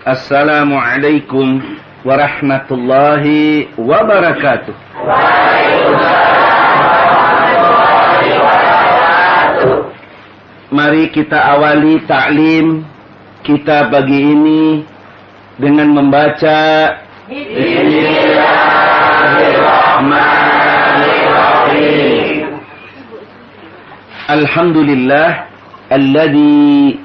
Assalamualaikum warahmatullahi wabarakatuh. Mari kita awali ta'lim kita pagi ini dengan membaca Bismillahirrahmanirrahim. Alhamdulillah alladzi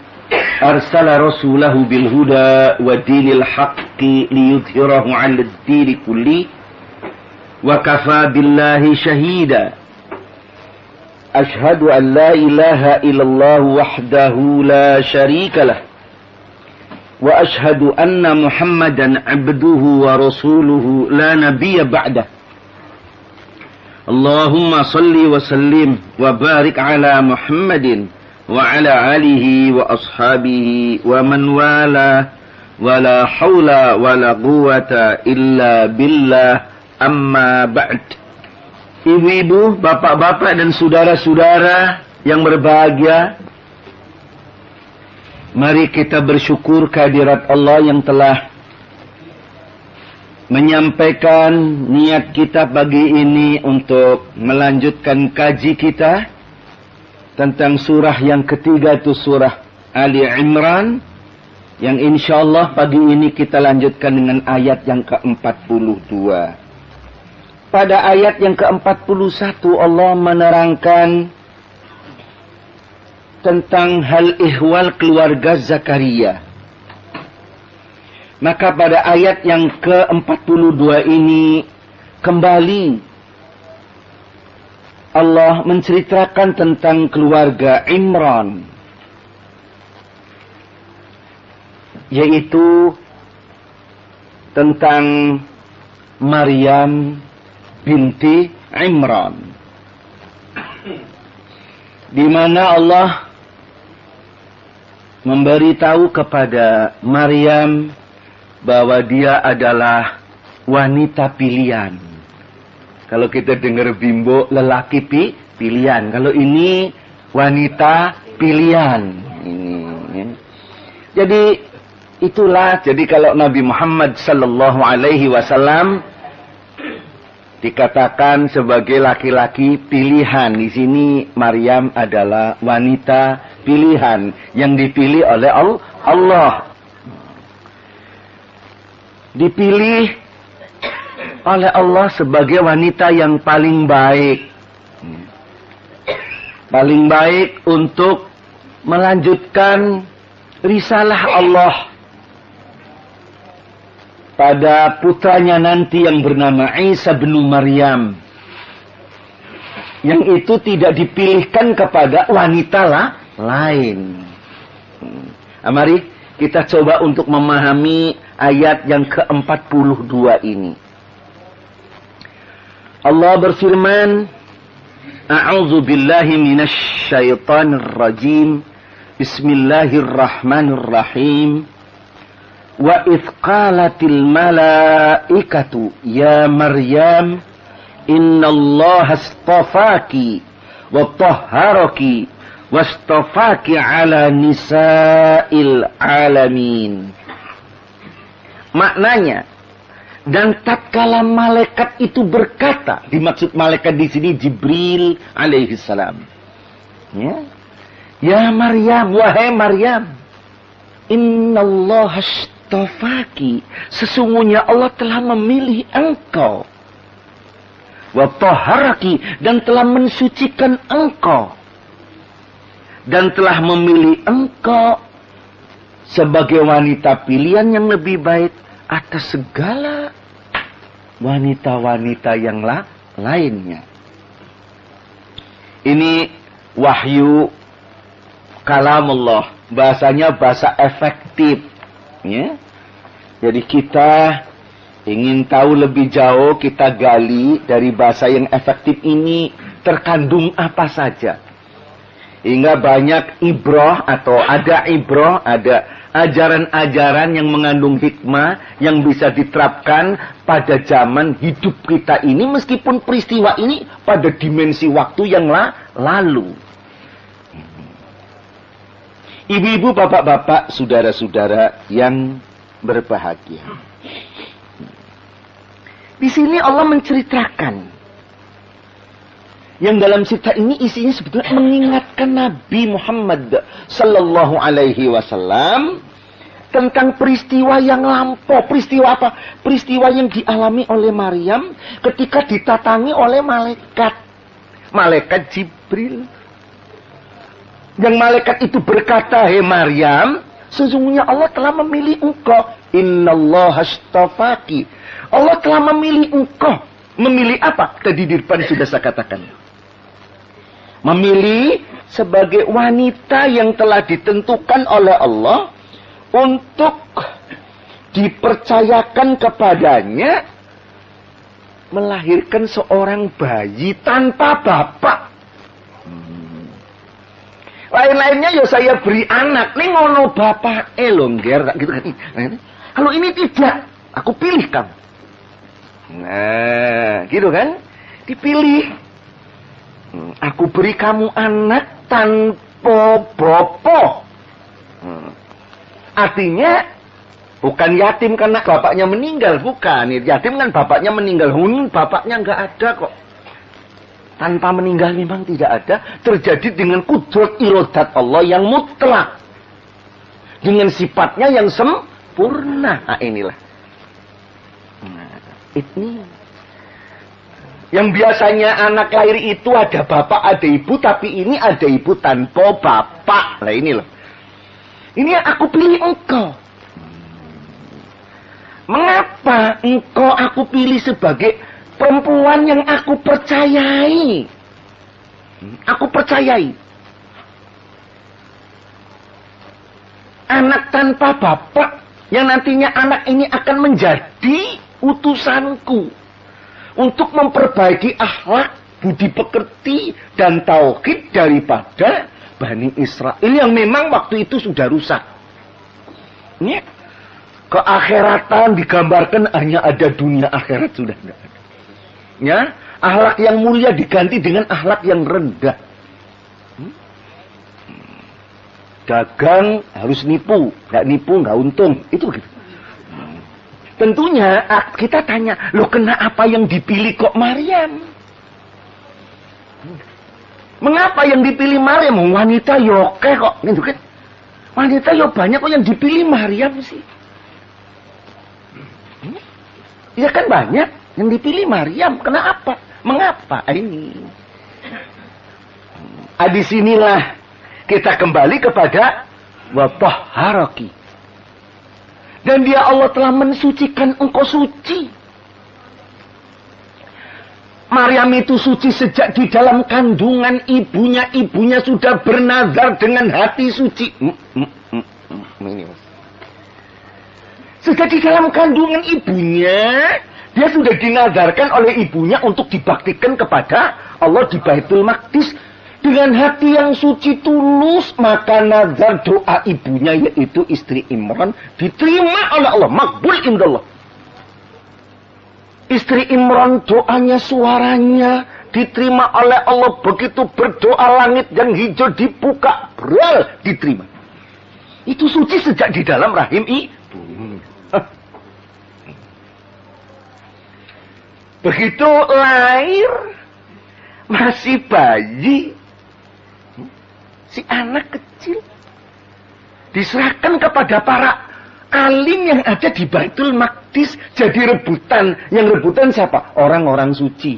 arsala rasulahu bil huda wa dinil haqqi liyudhhirahu 'alad dini kulli wa kafa billahi shahida. Ashhadu an la ilaha illallah wahdahu la syarika lah wa ashhadu anna Muhammadan 'abduhu wa rasuluhu la nabiyya ba'dah. Allahumma salli wa sallim wa barik ala Muhammadin wa ala alihi wa ashabihi wa man wala wa la hawla wa la quwwata illa billah, amma ba'd. Ibu-ibu, bapak-bapak dan saudara-saudara yang berbahagia, mari kita bersyukur kehadirat Allah yang telah menyampaikan niat kita pagi ini untuk melanjutkan kaji kita tentang surah yang ketiga, itu surah Ali Imran, yang insyaallah pagi ini kita lanjutkan dengan ayat yang ke-42. Pada ayat yang ke-41 Allah menerangkan tentang hal ihwal keluarga Zakaria. Maka pada ayat yang ke-42 ini kembali Allah menceritakan tentang keluarga Imran, yaitu tentang Maryam binti Imran, di mana Allah memberitahu kepada Maryam bahwa dia adalah wanita pilihan. Kalau kita dengar bimbo, lelaki pilihan. Kalau ini wanita pilihan. Ini. Jadi itulah. Jadi kalau Nabi Muhammad sallallahu alaihi wasallam dikatakan sebagai laki-laki pilihan, di sini Maryam adalah wanita pilihan yang dipilih oleh Allah. Dipilih oleh Allah sebagai wanita yang paling baik. Paling baik untuk melanjutkan risalah Allah pada putranya nanti yang bernama Isa bin Maryam. Yang itu tidak dipilihkan kepada wanita lain. Mari kita coba untuk memahami ayat yang ke-42 ini. Allah berfirman, A'udzu billahi minasy syaithanir rajim. Bismillahirrahmanirrahim. Wa idz qalatil malaikatu ya Maryam innallaha astafaki wa tahharaki wastafaki ala nisa'il alamin. Maknanya, dan tatkala malaikat itu berkata, dimaksud malaikat di sini Jibril alaihi salam. Ya Maryam, wahai Maryam, innallaha astafaki, sesungguhnya Allah telah memilih engkau. Wa tahharaki, dan telah mensucikan engkau. Dan telah memilih engkau sebagai wanita pilihan yang lebih baik atas segala wanita-wanita yang lainnya. Ini wahyu kalamullah, bahasanya bahasa efektif. Ya? Jadi kita ingin tahu lebih jauh, kita gali dari bahasa yang efektif ini terkandung apa saja. Hingga banyak ibrah atau ada ibrah, ada ajaran-ajaran yang mengandung hikmah yang bisa diterapkan pada zaman hidup kita ini, meskipun peristiwa ini pada dimensi waktu yang lalu. Ibu-ibu, bapak-bapak, saudara-saudara yang berbahagia. Di sini Allah menceritakan yang dalam cerita ini isinya sebetulnya mengingatkan Nabi Muhammad sallallahu alaihi wasallam tentang peristiwa yang lampau. Peristiwa apa? Peristiwa yang dialami oleh Maryam ketika ditatangi oleh malaikat Jibril. Yang malaikat itu berkata, "Hei Maryam, sesungguhnya Allah telah memilih engkau. Innallaha astafaki." Allah telah memilih engkau. Memilih apa? Tadi di depan sudah saya katakan. Memilih sebagai wanita yang telah ditentukan oleh Allah untuk dipercayakan kepadanya melahirkan seorang bayi tanpa bapak. Lain-lainnya ya saya beri anak. Ini ngono bapak longger gitu kan. Kalau ini tidak, aku pilih kamu. Nah, gitu kan? Dipilih. Aku beri kamu anak tanpa bapak. Artinya bukan yatim karena bapaknya meninggal, bukan. Yatim kan bapaknya meninggal. Bapaknya nggak ada kok. Tanpa meninggal memang tidak ada. Terjadi dengan kudrat irodat Allah yang mutlak. Dengan sifatnya yang sempurna. Nah, inilah. Ini. Yang biasanya anak lahir itu ada bapak, ada ibu. Tapi ini ada ibu tanpa bapak. Nah, ini loh. Ini yang aku pilih engkau. Mengapa engkau aku pilih sebagai perempuan yang aku percayai? Aku percayai. Anak tanpa bapak, yang nantinya anak ini akan menjadi utusanku untuk memperbaiki akhlak, budi pekerti, dan tauhid daripada Bani Israel yang memang waktu itu sudah rusak. Ya. Keakhiratan digambarkan hanya ada dunia, akhirat sudah tidak ada. Ya, akhlak yang mulia diganti dengan akhlak yang rendah. Dagang harus nipu, nggak untung, itu gitu. Tentunya kita tanya, loh kenapa yang dipilih kok Maryam? Mengapa yang dipilih Maryam? Wanita yoke kok, gitu kan? Wanita yo banyak kok yang dipilih Maryam sih. Ya kan banyak yang dipilih Maryam. Kenapa? Mengapa ini? Disinilah kita kembali kepada watahharaki. Dan dia Allah telah mensucikan engkau suci. Maryam itu suci sejak di dalam kandungan ibunya. Ibunya sudah bernazar dengan hati suci. Sejak di dalam kandungan ibunya, dia sudah dinazarkan oleh ibunya untuk dibaktikan kepada Allah di Baitul Maqdis. Dengan hati yang suci tulus, maka nazar doa ibunya, yaitu istri Imran, diterima oleh Allah. Makbul indallah. Istri Imran doanya, suaranya diterima oleh Allah. Begitu berdoa langit yang hijau dibuka, beral diterima. Itu suci sejak di dalam rahim ibu. Begitu lahir, masih bayi, si anak kecil diserahkan kepada para alim yang ada di Baitul Maqdis, jadi rebutan. Yang rebutan siapa? Orang-orang suci.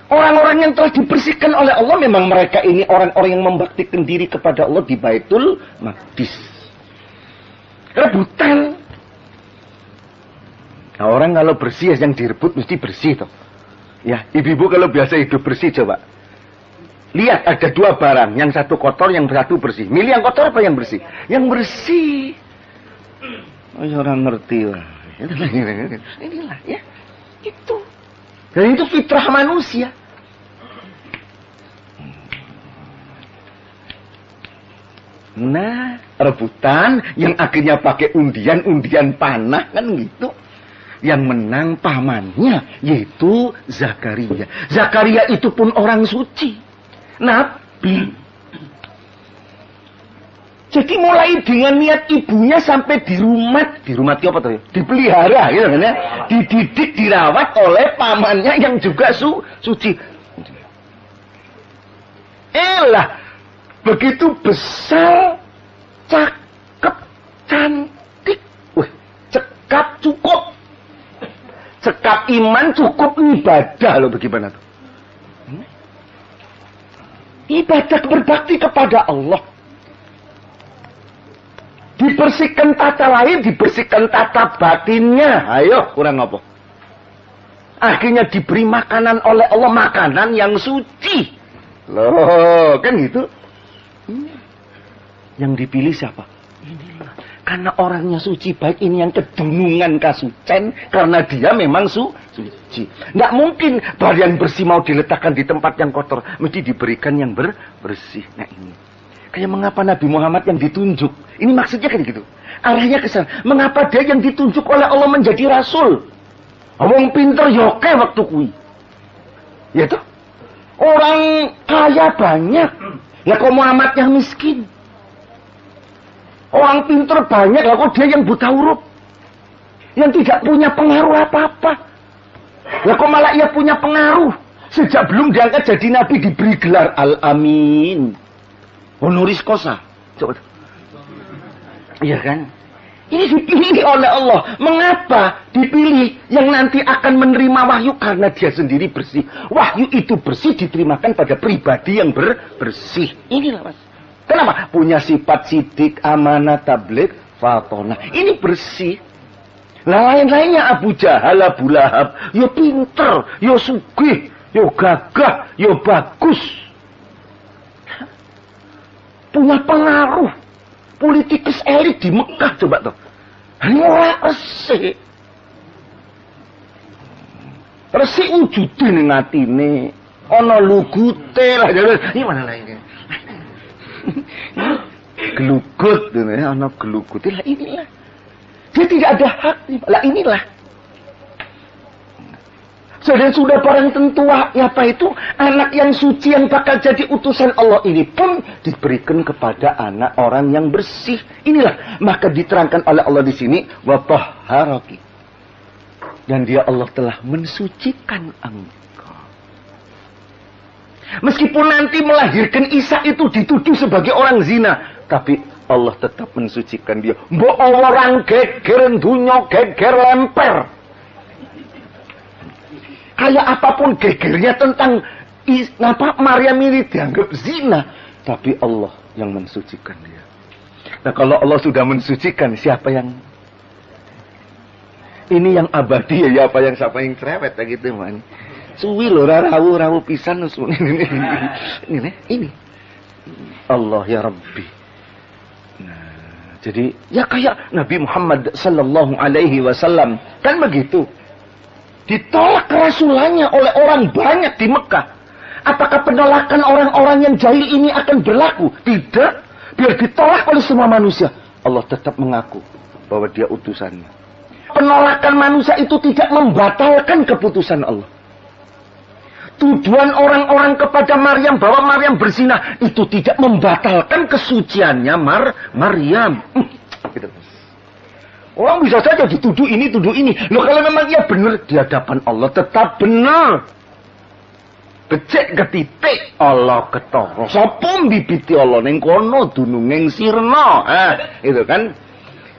Orang-orang yang telah dibersihkan oleh Allah, memang mereka ini orang-orang yang membaktikan diri kepada Allah di Baitul Maqdis. Rebutan. Nah, orang kalau bersih yang direbut mesti bersih toh. Ya, ibu-ibu kalau biasa hidup bersih coba. Lihat ada dua barang, yang satu kotor, yang satu bersih. Milih yang kotor apa yang bersih? Yang bersih. Oh, ya orang ngerti lah. Inilah ya. Itu. Dan itu fitrah manusia. Nah, rebutan yang akhirnya pakai undian panah kan gitu. Yang menang pamannya, yaitu Zakaria. Zakaria itu pun orang suci. Nabi. Jadi mulai dengan niat ibunya sampai di rumah apa tuh ya? Dipelihara gitu kan ya. Dididik, dirawat oleh pamannya yang juga suci. Begitu besar, cakep, cantik. Wih, cekap cukup. Cekap iman cukup ibadah loh, bagaimana tuh? Ibadah berbakti kepada Allah. Dibersihkan tata lahir, dibersihkan tata batinnya. Ayo, kurang apa? Akhirnya diberi makanan oleh Allah, makanan yang suci. Loh, kan gitu. Yang dipilih siapa? Inilah. Karena orangnya suci, baik ini yang kedunungan kasucen, karena dia memang suci. Nggak mungkin bahwa yang bersih mau diletakkan di tempat yang kotor, mesti diberikan yang bersih. Nah ini. Kayak mengapa Nabi Muhammad yang ditunjuk? Ini maksudnya kan gitu. Arahnya ke sana. Mengapa dia yang ditunjuk oleh Allah menjadi rasul? Wong pinter yoke waktu kui. Ya toh? Orang kaya banyak. Lah kok Muhammad yang miskin? Orang pinter banyak, lah kok dia yang buta huruf? Yang tidak punya pengaruh apa-apa. Lah kok malah ia punya pengaruh? Sejak belum diangkat jadi nabi diberi gelar Al-Amin. Honoris causa. Coba. Iya kan? Ini dipilih oleh Allah. Mengapa dipilih? Yang nanti akan menerima wahyu karena dia sendiri bersih. Wahyu itu bersih diterimakan pada pribadi yang bersih. Inilah mas. Kenapa? Punya sifat sidik, amanah, tabligh, fatonah. Ini bersih. Nah lain-lainnya Abu Jahal, Abu Lahab. Yo pinter, yo sugih, yo gagah, yo bagus. Punya pengaruh. Politikus elit di Mekah coba tuh. Ini orang resik. Resik wujudnya nih ngatine. Ono lugute lah. Ini mana lainnya? Gelugut. Ono gelugut. Lah inilah. Dia tidak ada hak. Lah inilah. Sudah barang tentu apa itu anak yang suci yang bakal jadi utusan Allah ini pun diberikan kepada anak orang yang bersih. Inilah maka diterangkan oleh Allah di sini wa tahharaki. Dan dia Allah telah mensucikan engkau. Meskipun nanti melahirkan Isa itu dituduh sebagai orang zina, tapi Allah tetap mensucikan dia. Mbok orang geger dunya geger lemper. Kayak apapun gegernya tentang Maryam ini dianggap zina, tapi Allah yang mensucikan dia. Nah kalau Allah sudah mensucikan, siapa yang ini yang abadi ya, apa yang siapa yang cerewet gitu man. Suwi lho rawu pisan ini Allah ya Rabbi. Nah, jadi ya kayak Nabi Muhammad sallallahu alaihi wasallam kan begitu. Ditolak kerasulannya oleh orang banyak di Mekah. Apakah penolakan orang-orang yang jahil ini akan berlaku? Tidak. Biar ditolak oleh semua manusia, Allah tetap mengaku bahwa dia utusannya. Penolakan manusia itu tidak membatalkan keputusan Allah. Tuduhan orang-orang kepada Maryam bahwa Maryam berzina itu tidak membatalkan kesuciannya Maryam. Gitu. Orang bisa saja dituduh ini. Loh kalau memang ia benar di hadapan Allah tetap benar. Becek ketitik Allah ketara. Sapa bibiti Allah ning kono dununging sirna. Itu kan.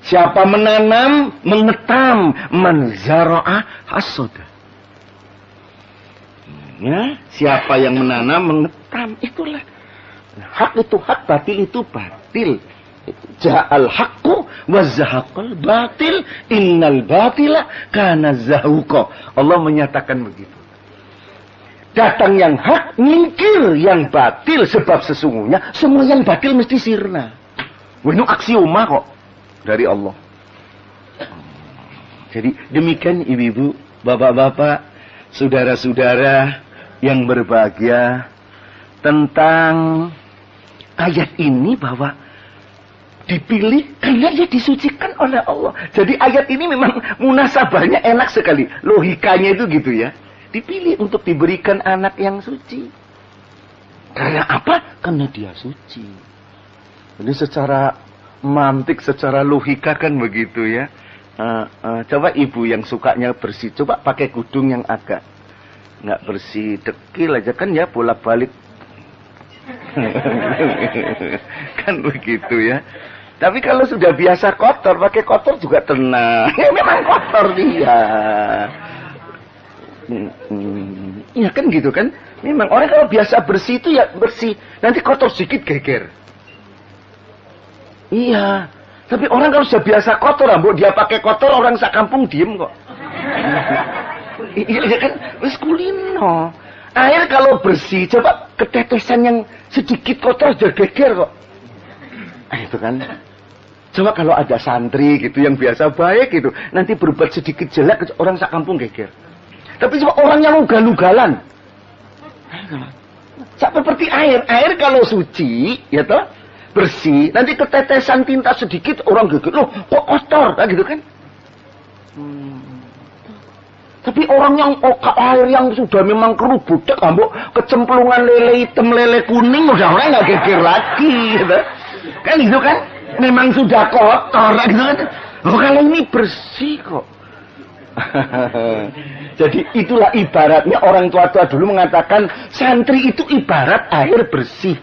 Siapa menanam mengetam, manzara'a hasada. Ya, siapa yang menanam mengetam itulah. Hak itu hak, batil itu batil. Ja'al haqqu wa zahaqal batil innal batila kana zahuqa. Allah menyatakan begitu. Datang yang hak, nyingkir yang batil, sebab sesungguhnya semua yang batil mesti sirna. Ini aksioma kok dari Allah. Jadi demikian ibu-ibu, bapak-bapak, saudara-saudara yang berbahagia, tentang ayat ini bahwa dipilih karena dia disucikan oleh Allah. Jadi ayat ini memang munasabahnya enak sekali. Logikanya itu gitu ya. Dipilih untuk diberikan anak yang suci. Karena apa? Karena dia suci. Jadi secara Mantik secara logika kan begitu ya. Coba ibu yang sukanya bersih, coba pakai kudung yang agak nggak bersih, dekil aja kan ya, bolak-balik. Kan begitu ya. Tapi kalau sudah biasa kotor, pakai kotor juga tenang. Ya memang kotor dia. Ya kan gitu kan. Memang orang kalau biasa bersih itu ya bersih. Nanti kotor sedikit geger. Iya. Tapi orang kalau sudah biasa kotor, ambok dia pakai kotor, orang sak kampung diem kok. Iya kan, wis kulino. Air kalau bersih, coba ketetesan yang sedikit kotor sudah geger kok. Itu kan. Coba kalau ada santri gitu yang biasa baik gitu, nanti berbuat sedikit jelek, orang sak kampung geger. Tapi coba orang yang ugal-ugalan. Seperti air kalau suci, ya toh, bersih, nanti ketetesan tinta sedikit orang geger, loh kok kotor, nah, gitu kan? Tapi orang yang air yang sudah memang kerubutek, ambok kecemplungan lele hitam, lele kuning, udah orang nggak geger lagi, gitu. Kan gitu kan? Memang sudah kotor, gitu kan? Oh kalau ini bersih kok. Jadi itulah ibaratnya orang tua-tua dulu mengatakan santri itu ibarat air bersih.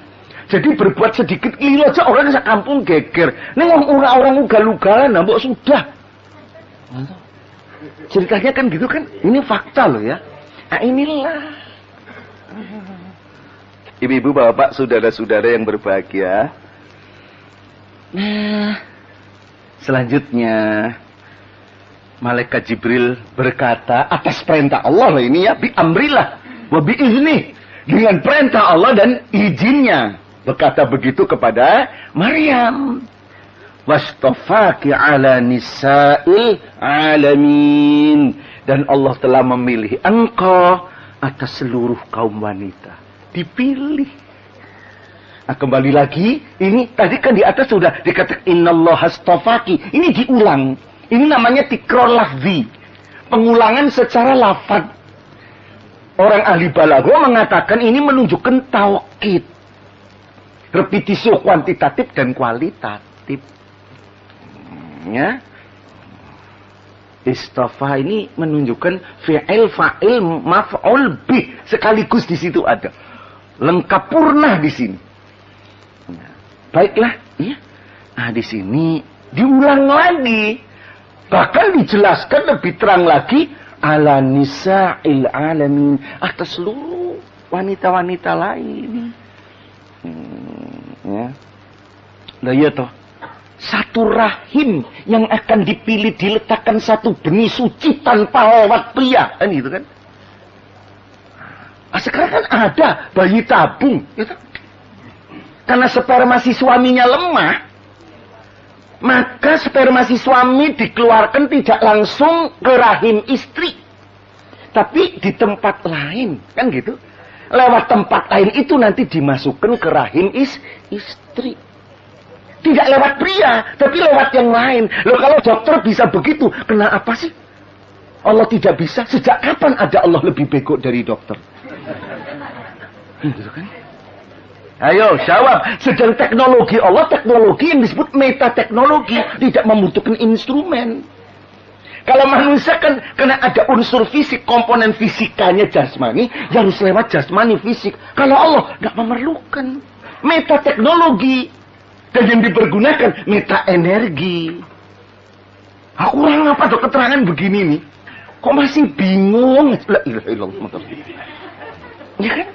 Jadi berbuat sedikit keliru aja orang sekampung geger. Ini orang ugal-ugalan, mbok sudah. Ceritanya kan gitu kan? Ini fakta loh ya. Nah inilah. Ibu-ibu, bapak, saudara-saudara yang berbahagia. Nah, selanjutnya Malaikat Jibril berkata atas perintah Allah lah ini ya, bi amrillah wa bi izni, dengan perintah Allah dan izinnya. Berkata begitu kepada Maryam. Wastafaki ala nisa'il alamin. Dan Allah telah memilih engkau atas seluruh kaum wanita. Dipilih. Nah, kembali lagi, ini tadi kan di atas sudah dikatakan innallaha astafaki. Ini diulang. Ini namanya tikror lafzi. Pengulangan secara lafaz. Orang ahli balaghah mengatakan ini menunjukkan taukid. Repetisi kuantitatif dan kualitatif. Ya. Istafa ini menunjukkan fi'il, fa'il, maf'ul bih. Sekaligus di situ ada. Lengkap purna di sini. Nah, baiklah. Ya. Nah, di sini diulang lagi. Bahkan dijelaskan lebih terang lagi. Ala nisa'il alamin. Atas seluruh wanita-wanita lain. Ya. Nah iya toh. Satu rahim yang akan dipilih diletakkan satu benih suci tanpa lewat pria. Kan gitu kan. Nah, sekarang kan ada bayi tabung. Gitu. Karena sperma si suaminya lemah. Maka sperma si suami dikeluarkan tidak langsung ke rahim istri. Tapi di tempat lain. Kan gitu. Lewat tempat lain itu nanti dimasukkan ke rahim istri. Tidak lewat pria, tapi lewat yang lain. Loh kalau dokter bisa begitu, kenapa sih Allah tidak bisa? Sejak kapan ada Allah lebih bego dari dokter? Gitu kan? Ayo jawab. Sedang teknologi Allah, teknologi yang disebut metateknologi, tidak membutuhkan instrumen. Kalau manusia kan karena ada unsur fisik, komponen fisikanya jasmani, ya harus lewat jasmani fisik. Kalau Allah nggak memerlukan metateknologi, dan yang dipergunakan meta energi. Aku kurang apa tuh keterangan begini nih? Kok masih bingung? La ilaha illallah. Ya kan?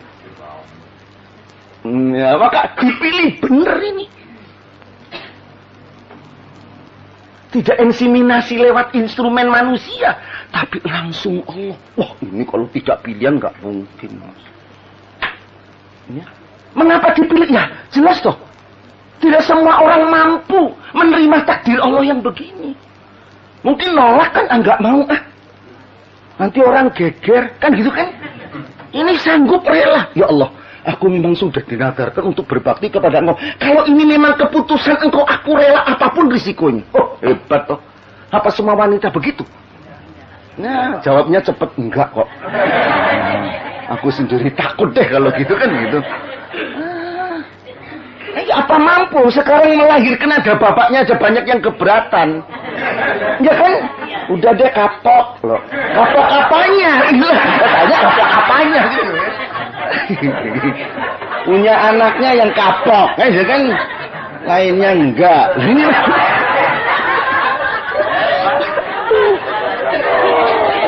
Ya maka dipilih bener ini. Tidak inseminasi lewat instrumen manusia, tapi langsung Allah. Wah, ini kalau tidak pilihan nggak mungkin, Mas. Ya. Mengapa dipilih? Ya, jelas toh. Tidak semua orang mampu menerima takdir Allah yang begini. Mungkin nolak kan, nggak mau ah. Nanti orang geger, kan gitu kan? Ini sanggup rela. Ya Allah, aku memang sudah dinadarkan untuk berbakti kepada engkau. Kalau ini memang keputusan engkau, aku rela apapun risikonya. Oh, hebat toh. Apa semua wanita begitu? Nah, jawabnya cepet. Enggak kok. Aku sendiri takut deh kalau gitu kan gitu. Apa mampu? Sekarang melahirkan ada bapaknya aja banyak yang keberatan. Ya kan? Udah deh kapok loh. Kapok apanya? Katanya kapok apanya gitu. Punya anaknya yang kapok, ya kan? Lainnya enggak.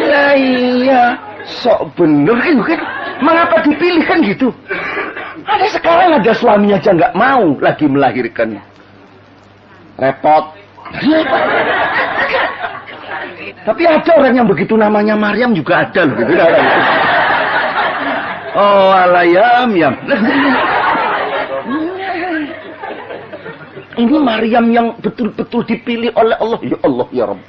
Lah iya, sok bener kan? Mengapa dipilih kan gitu? Ada sekarang ada suaminya aja nggak mau lagi melahirkan. Repot. Tapi ada orang yang begitu namanya Maryam juga ada loh gitu. Oh alayam yam. Ini Maryam yang betul-betul dipilih oleh Allah. Ya Allah ya Rabb.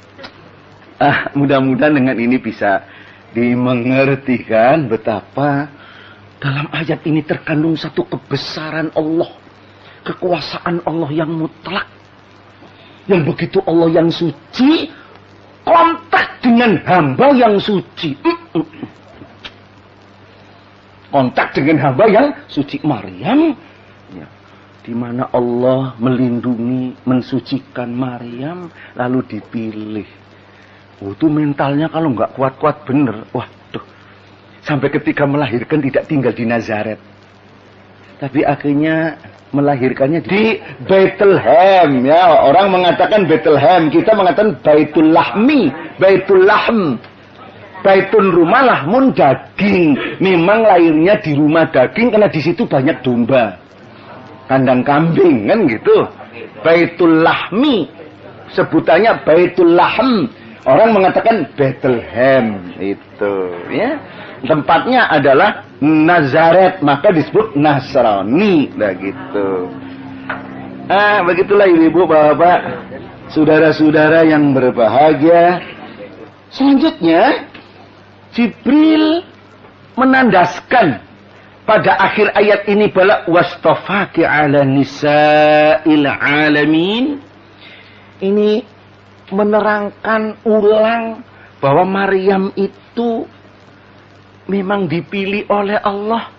Mudah-mudahan dengan ini bisa dimengertikan betapa dalam ayat ini terkandung satu kebesaran Allah, kekuasaan Allah yang mutlak, yang begitu Allah yang suci kontak dengan hamba yang suci. Kontak dengan hamba yang suci. Maryam, ya, di mana Allah melindungi, mensucikan Maryam, lalu dipilih. Itu mentalnya kalau nggak kuat-kuat bener, waduh. Sampai ketika melahirkan tidak tinggal di Nazaret. Tapi akhirnya melahirkannya di Bethlehem. Ya, orang mengatakan Bethlehem, kita mengatakan Baitul Lahmi, Baitul Lahm. Baitun rumah, lahmun daging. Memang lahirnya di rumah daging karena di situ banyak domba. Kandang kambing kan gitu. Baitul Lahmi, sebutannya Baitul Lahm. Orang mengatakan Bethlehem itu, ya. Tempatnya adalah Nazaret, maka disebut Nasrani, lah gitu. Begitulah ibu, bapak, saudara-saudara yang berbahagia. Selanjutnya, Jibril menandaskan pada akhir ayat ini bala wastafaki ala nisa'il alamin. Ini menerangkan ulang bahwa Maryam itu memang dipilih oleh Allah.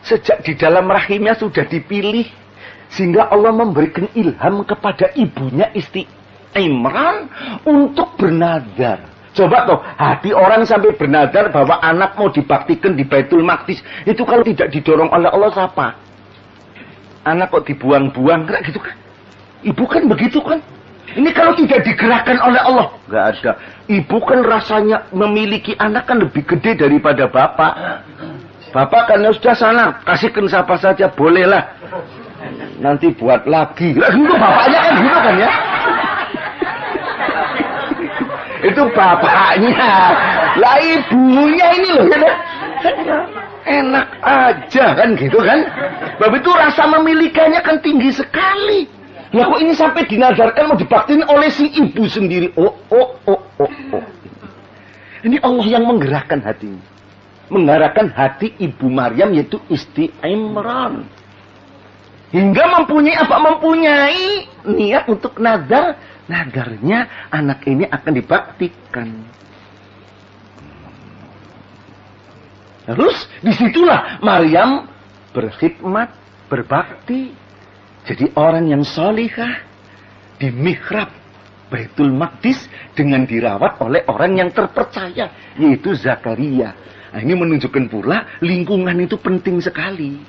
Sejak di dalam rahimnya sudah dipilih, sehingga Allah memberikan ilham kepada ibunya Isti Imran untuk bernadar. Coba toh, hati orang sampai bernadar bahwa anak mau dibaktikan di Baitul Maqdis. Itu kalau tidak didorong oleh Allah siapa? Anak kok dibuang-buang, kayak gitu kan? Ibu kan begitu kan? Ini kalau tidak digerakkan oleh Allah, nggak ada. Ibu kan rasanya memiliki anak kan lebih gede daripada bapak. Bapak kan ya sudah sana, kasihkan siapa saja, bolehlah. Nanti buat lagi. Lah gitu bapaknya kan gitu kan ya? Itu bapaknya. Lah ibunya ini loh ya. Enak aja kan gitu kan? Sebab itu rasa memilikannya kan tinggi sekali. Ya kok ini sampai dinadarkan mau dibaktiin oleh si ibu sendiri. Oh. Ini Allah yang menggerakkan hatinya. Menggerakkan hati ibu Maryam yaitu Isti Imran. Hingga mempunyai niat untuk nadar. Nadarnya anak ini akan dibaktikan. Terus disitulah Maryam berkhidmat, berbakti. Jadi orang yang solihah di mihrab Baitul Maqdis dengan dirawat oleh orang yang terpercaya, yaitu Zakaria. Nah, ini menunjukkan pula lingkungan itu penting sekali.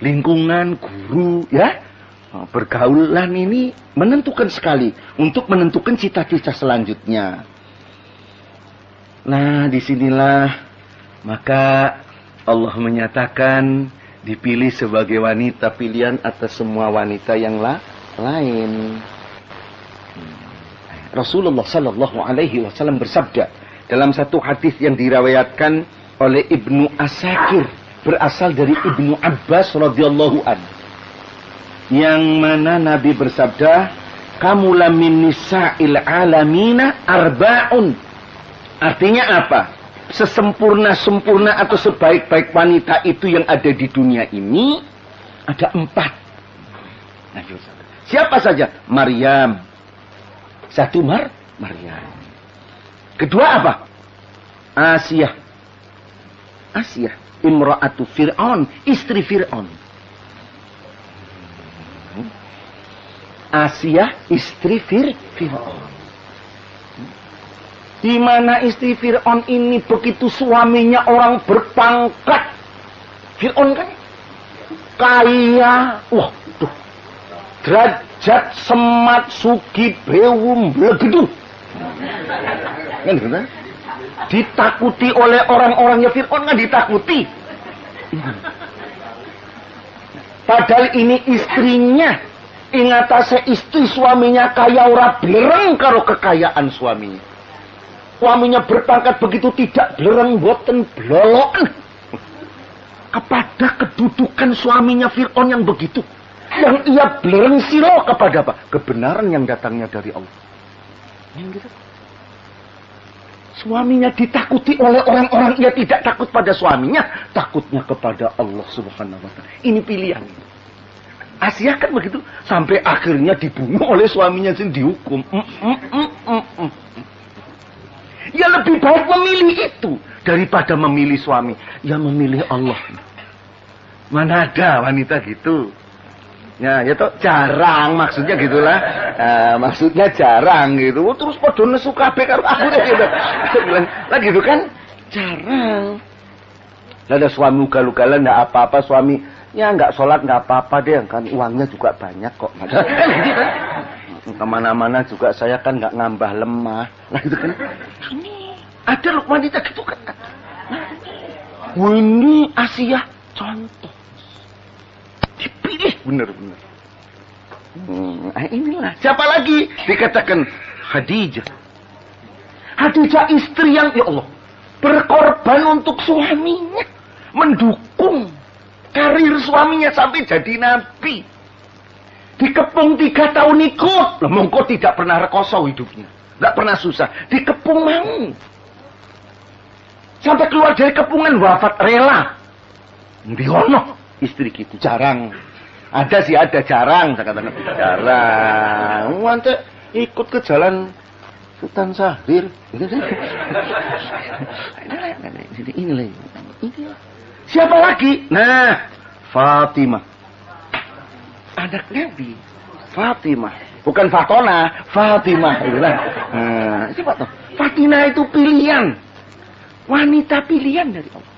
Lingkungan, guru, ya. Pergaulan ini menentukan sekali untuk menentukan cita-cita selanjutnya. Nah, disinilah maka Allah menyatakan dipilih sebagai wanita pilihan atas semua wanita yang lain. Rasulullah Sallallahu Alaihi Wasallam bersabda dalam satu hadis yang diriwayatkan oleh Ibnu Asakir, berasal dari Ibnu Abbas radhiyallahu anhu, yang mana Nabi bersabda, "Kamula min nisa'il alamina arba'un." Artinya apa? Sesempurna-sempurna atau sebaik-baik wanita itu yang ada di dunia ini ada 4. Siapa saja? Maryam. Satu Maryam. Kedua apa? Asiyah. Imra'atu Fir'aun, istri Fir'aun. Asia istri Fir'aun. Di mana istri Fir'aun ini begitu suaminya orang berpangkat. Fir'aun kan kaya, waduh, derajat semat sugi bewum blegedu. Kan? Ditakuti oleh orang-orangnya Fir'aun kan ditakuti. Padahal ini istrinya. Ingat istri suaminya kaya ora blereng karo kekayaan suaminya. Suaminya berpangkat begitu tidak blereng boten bloloken kepada kedudukan suaminya Fir'aun yang begitu. Yang ia blereng silo kepada apa? Kebenaran yang datangnya dari Allah. Yang gitu. Suaminya ditakuti oleh orang-orang, ia tidak takut pada suaminya, takutnya kepada Allah Subhanahu wa ta'ala. Ini pilihan. Asia kan begitu, sampai akhirnya dibunuh oleh suaminya sendiri, dihukum. Ya lebih baik memilih itu daripada memilih suami. Ya memilih Allah. Mana ada wanita gitu? Ya, ya toh jarang maksudnya gitulah. Maksudnya jarang gitu. Terus padha nesu kabeh karo aku gitu. Lah gitu kan? Jarang. Lah ada suami ugal-ugalan enggak apa-apa, suami ya enggak sholat enggak apa-apa deh, kan uangnya juga banyak kok. Kan gitu kan? Kemana-mana juga saya kan nggak ngambah lemah. Nah gitu kan. Ini ada loh wanita gitu kan. Ini Asia contoh. Dipilih bener-bener. Inilah. Siapa lagi? Dikatakan Khadijah. Khadijah istri yang ya Allah berkorban untuk suaminya, mendukung karir suaminya sampai jadi nabi. Dikepung 3 tahun ikut. Lah mongko tidak pernah rekoso hidupnya. Enggak pernah susah. Dikepung mau. Sampai keluar dari kepungan wafat rela. Ndiono istri gitu jarang. Ada sih ada jarang saya katakan. Jarang. Wante ikut ke jalan Sultan Syahrir. Ini. Siapa lagi? Nah, Fatimah. Anak Nabi Fatimah, bukan Fatona, Fatimah itu lah. Siapa tuh? Fatimah itu pilihan, wanita pilihan dari Allah.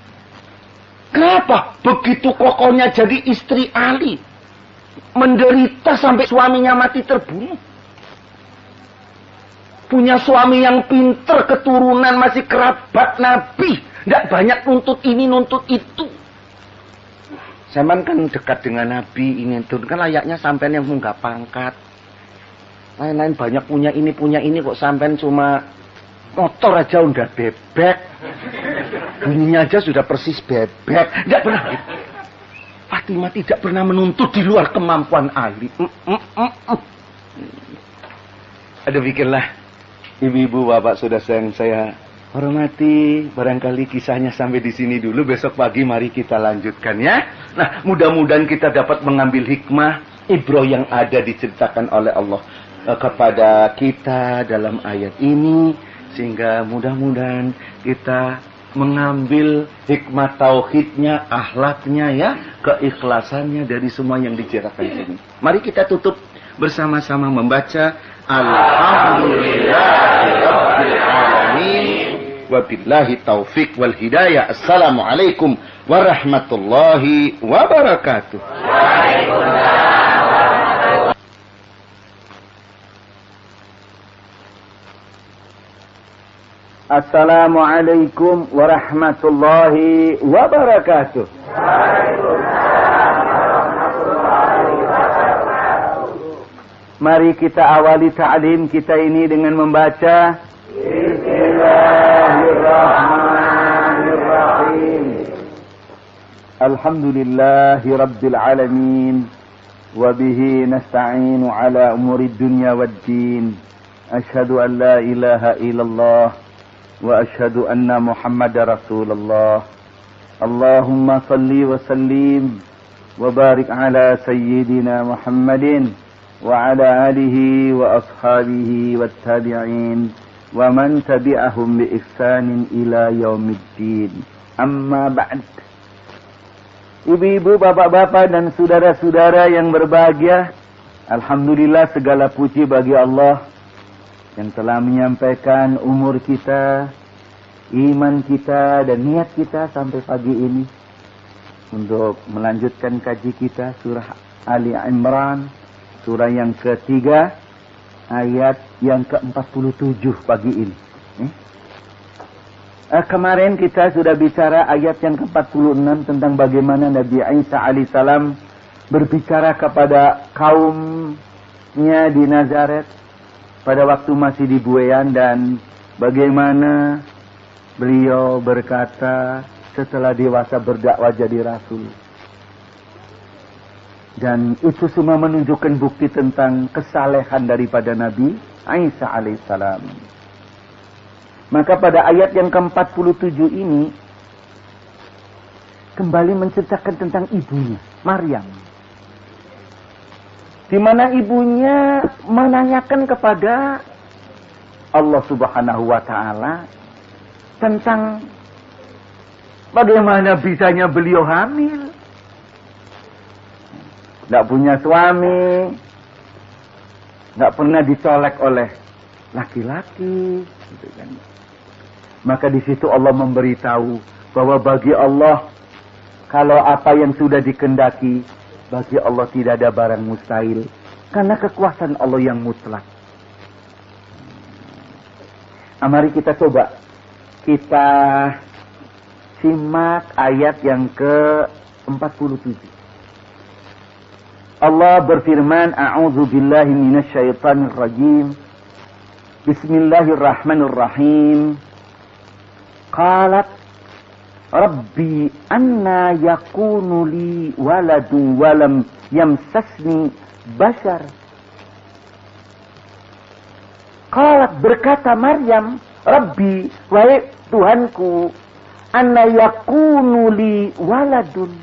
Kenapa? Begitu kokohnya jadi istri Ali, menderita sampai suaminya mati terbunuh. Punya suami yang pinter, keturunan masih kerabat Nabi, tidak banyak nuntut ini nuntut itu. Sampean kan dekat dengan Nabi ini tuh kan layaknya sampean yang munggah pangkat. Lain-lain banyak punya ini kok sampean cuma motor aja udah bebek. Bunyinya aja sudah persis bebek. Tidak pernah. Fatimah tidak pernah menuntut di luar kemampuan Ali. Ada pikirlah ibu-ibu, bapak, saudara yang saya hormati, barangkali kisahnya sampai di sini dulu. Besok pagi mari kita lanjutkan ya. Nah, mudah-mudahan kita dapat mengambil hikmah, ibrah yang ada diceritakan oleh Allah kepada kita dalam ayat ini, sehingga mudah-mudahan kita mengambil hikmah tauhidnya, akhlaknya ya, keikhlasannya dari semua yang diceritakan di sini. Mari kita tutup bersama-sama membaca Alhamdulillahirabbil alamin. Wabillahi taufik wal hidayah. Assalamualaikum warahmatullahi wabarakatuh. Assalamualaikum warahmatullahi wabarakatuh. Mari kita awali ta'lim kita ini dengan membaca Bismillahirrahmanirrahim. Alhamdulillahi rabbil alamin. Wabihi nasta'inu ala umuri dunya waddin. Ashhadu an la ilaha illallah. Wa ashhadu anna Muhammadar Rasulullah. Allahumma salli wa sallim wa barik ala sayyidina Muhammadin wa ala alihi wa ashabihi wa tabi'in wa man tabi'ahum bi ihsanin ila yaumiddin. Amma ba'd. Ibu-ibu, bapak-bapak dan saudara-saudara yang berbahagia, Alhamdulillah, segala puji bagi Allah yang telah menyampaikan umur kita, iman kita, dan niat kita sampai pagi ini untuk melanjutkan kaji kita surah Ali Imran, surah yang ketiga, ayat yang ke-47 pagi ini. Kemarin kita sudah bicara ayat yang ke-46 tentang bagaimana Nabi Isa alaihissalam berbicara kepada kaumnya di Nazaret pada waktu masih di buayan, dan bagaimana beliau berkata setelah dewasa berdakwah jadi rasul. Dan itu semua menunjukkan bukti tentang kesalehan daripada Nabi Isa alaihissalam. Maka pada ayat yang ke-47 ini kembali menceritakan tentang ibunya, Maryam. Di mana ibunya menanyakan kepada Allah Subhanahu wa Ta'ala tentang bagaimana bisanya beliau hamil. Tidak punya suami, tidak pernah dicolek oleh laki-laki, gitu kan. Maka di situ Allah memberitahu bahwa bagi Allah, kalau apa yang sudah dikehendaki, bagi Allah tidak ada barang mustahil, karena kekuasaan Allah yang mutlak. Mari kita coba, kita simak ayat yang ke-47. Allah berfirman, A'udzu billahi minasyaitonir rajim. Bismillahirrahmanirrahim. Qalat Rabbi anna yakunu li waladun walam yamsasni bashar. Qalat, berkata Maryam, Rabbi, wahai Tuhanku, anna yakunu li waladun.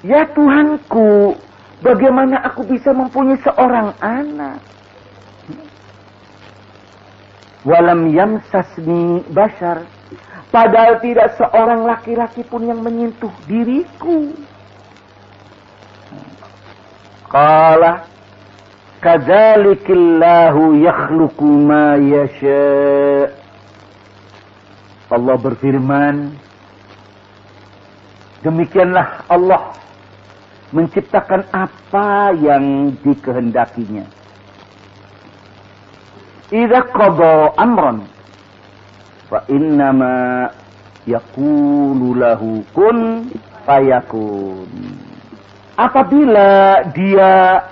Ya Tuhanku, bagaimana aku bisa mempunyai seorang anak? Walam yamsasni bashar, padahal tidak seorang laki-laki pun yang menyentuh diriku. Qala kadzalikillahu yakhluqu ma yasha. Allah berfirman, demikianlah Allah menciptakan apa yang dikehendakinya. Idza qada amran fa innama yaqulu lahu kun fayakun. Apabila dia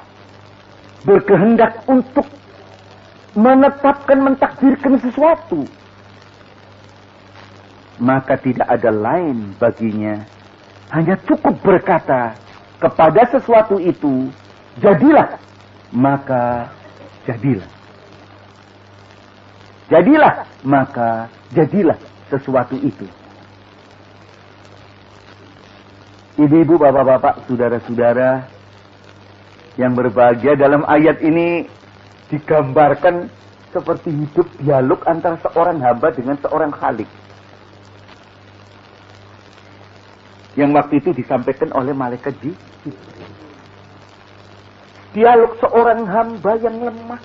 berkehendak untuk menetapkan, mentakdirkan sesuatu, maka tidak ada lain baginya, hanya cukup berkata kepada sesuatu itu, jadilah, maka jadilah. Jadilah, maka jadilah sesuatu itu. Ibu-ibu, bapak-bapak, saudara-saudara yang berbahagia, dalam ayat ini digambarkan seperti hidup dialog antara seorang hamba dengan seorang khalik. Yang waktu itu disampaikan oleh malaikat Jibril. Dialog seorang hamba yang lemah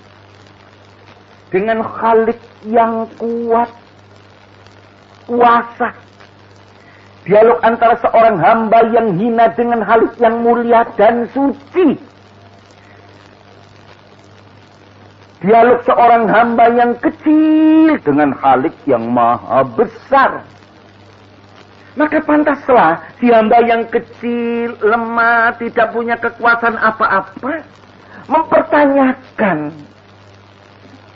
dengan khalik yang kuat, kuasa. Dialog antara seorang hamba yang hina dengan khalik yang mulia dan suci. Dialog seorang hamba yang kecil dengan khalik yang maha besar. Maka pantaslah si hamba yang kecil, lemah, tidak punya kekuasaan apa-apa, mempertanyakan.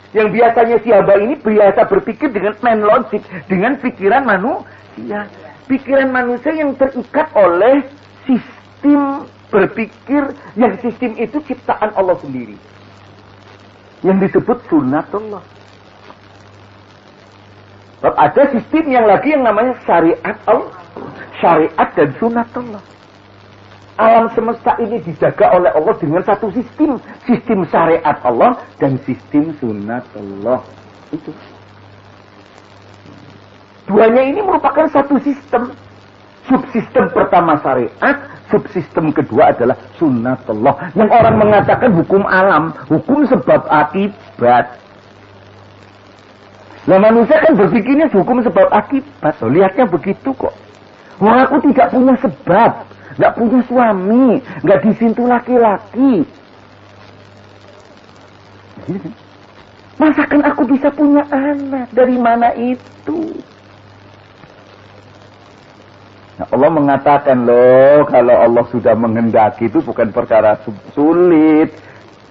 Yang biasanya si hamba ini biasa berpikir dengan main logic, dengan pikiran manusia. Pikiran manusia yang terikat oleh sistem berpikir, yang sistem itu ciptaan Allah sendiri. Yang disebut sunnatullah. Sebab ada sistem yang lagi yang namanya syariat Allah. Syariat dan sunnatullah. Alam semesta ini dijaga oleh Allah dengan satu sistem. Sistem syariat Allah dan sistem sunnatullah. Itu. Duanya ini merupakan satu sistem. Subsistem pertama syariat, Subsistem kedua adalah sunnatullah. Yang orang mengatakan hukum alam, hukum sebab akibat. Nah manusia kan berpikirnya hukum sebab akibat. Loh, lihatnya begitu kok. Wah, aku tidak punya sebab, nggak punya suami, nggak disentuh laki-laki. Masakan aku bisa punya anak? Dari mana itu? Nah, Allah mengatakan loh, kalau Allah sudah menghendaki itu bukan perkara sulit,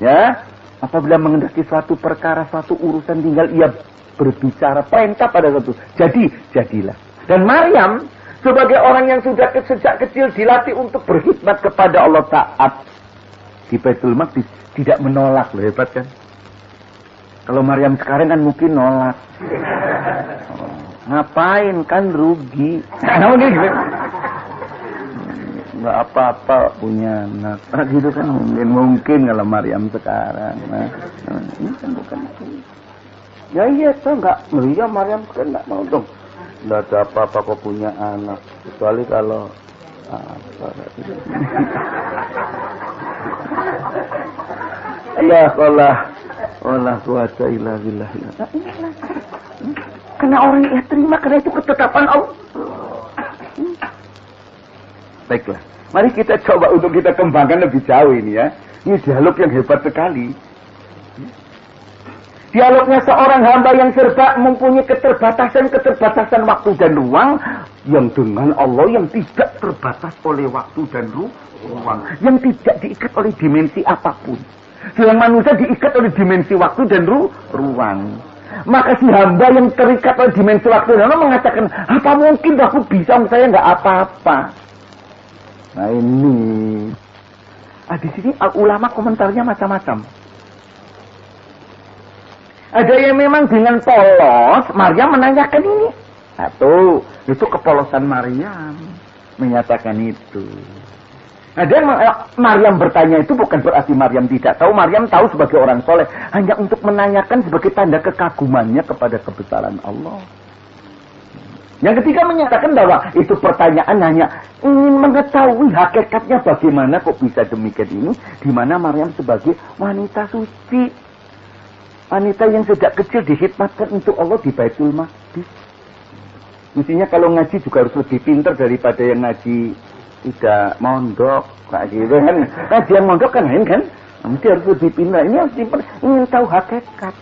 ya. Apabila menghendaki suatu perkara, suatu urusan, tinggal ia berbicara, perintah pada satu. Jadi, jadilah. Dan Maryam sebagai orang yang sudah sejak kecil dilatih untuk berkhidmat kepada Allah taat di Baitul Maqdis, tidak menolak, loh, hebat kan? Kalau Maryam sekarang kan mungkin nolak. Ngapain, kan rugi. Nggak apa-apa punya anak. Gitu kan mungkin kalau Maryam sekarang. Nah, ini kan bukan itu. Ya iya tuh nggak meriah Maryam kan nggak mau dong. Nggak ada apa-apa kok punya anak. Kecuali kalau ya Allah kuasa illa billah. Karena orang ya terima, karena itu ketetapan Allah. Baiklah, mari kita coba untuk kita kembangkan lebih jauh ini ya. Ini dialog yang hebat sekali. Dialognya seorang hamba yang serba mempunyai keterbatasan waktu dan ruang, yang dengan Allah yang tidak terbatas oleh waktu dan ruang, yang tidak diikat oleh dimensi apapun. Sedang manusia diikat oleh dimensi waktu dan ruang. Maka si hamba yang terikat oleh dimensi waktu dan ruang mengatakan, apa mungkin aku bisa, saya nggak apa-apa. Nah ini, di sini ulama komentarnya macam-macam. Ada yang memang dengan polos, Maryam menanyakan ini. Satu, itu kepolosan Maryam menyatakan itu. Ada yang Maryam bertanya itu bukan berarti Maryam tidak tahu. Maryam tahu sebagai orang soleh, hanya untuk menanyakan sebagai tanda kekagumannya kepada kebesaran Allah. Yang ketiga menyatakan bahwa itu pertanyaan hanya ingin mengetahui hakikatnya bagaimana kok bisa demikian ini, di mana Maryam sebagai wanita suci. Wanita yang sejak kecil dihikmatkan untuk Allah di Baitul Maqdis. Mestinya kalau ngaji juga harus lebih pintar daripada yang ngaji tidak mondok. Kayak gitu kan. Ngaji yang mondok kan lain kan. Mesti harus lebih pintar. Ini harus ingin tahu hakikat.